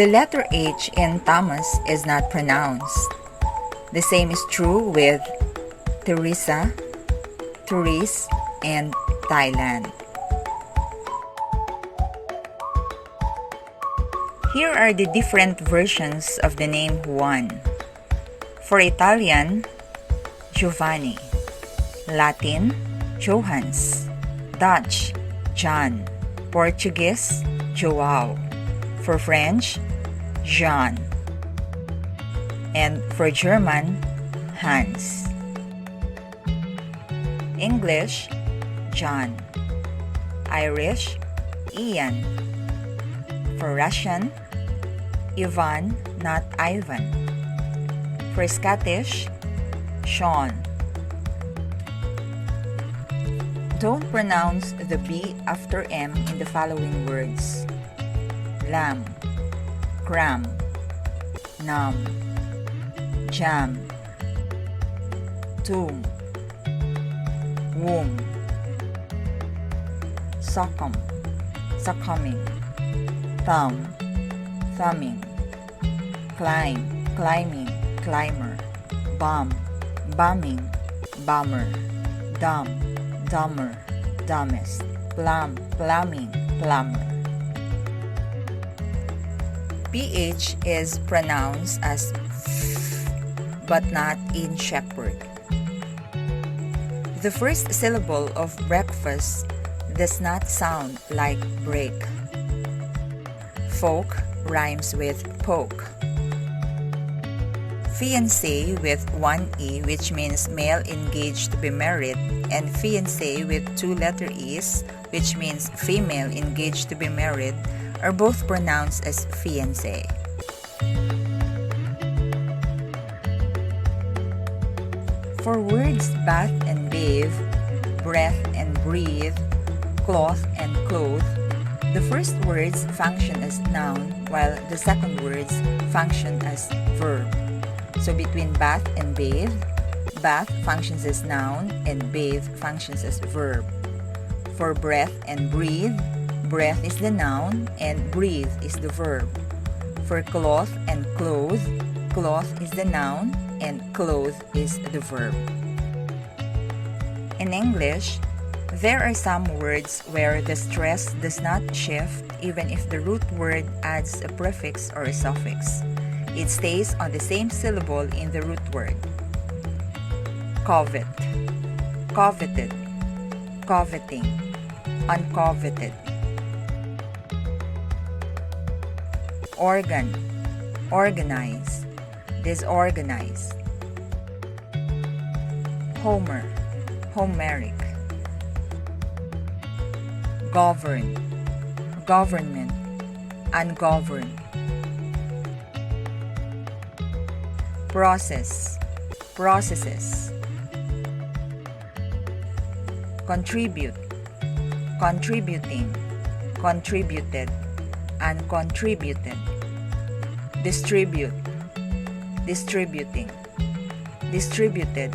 The letter H in Thomas is not pronounced. The same is true with Teresa, Therese, and Thailand. Here are the different versions of the name Juan. For Italian, Giovanni. Latin, Johannes. Dutch, John. Portuguese, João. For French, Jean. And for German, Hans. English, John. Irish, Ian. For Russian, Ivan, not Ivan. For Scottish, Sean. Don't pronounce the B after M in the following words: lamb, cram, numb, jam, tomb, womb, succumb, succumbing, thumb, thumbing, climb, climbing, climber, bum, bumming, bummer, dumb, dumber, dumbest, plumb, plumbing, plumber. PH is pronounced as f, but not in shepherd. The first syllable of breakfast does not sound like break. Folk rhymes with poke. Fiancé with one E, which means male engaged to be married, and fiancé with two letter E's, which means female engaged to be married, are both pronounced as fiancé. For words bath and bathe, breath and breathe, cloth and clothe, the first words function as noun while the second words function as verb. So between bath and bathe, bath functions as noun and bathe functions as verb. For breath and breathe, breath is the noun and breathe is the verb. For cloth and clothe, cloth is the noun and clothe is the verb. In English, there are some words where the stress does not shift even if the root word adds a prefix or a suffix. It stays on the same syllable in the root word. Covet, coveted, coveting, uncoveted. Organ, organize, disorganize. Homer, Homeric. Govern, government, ungoverned. Process, processes. Contribute, contributing, contributed, uncontributed. Distribute, distributing, distributed,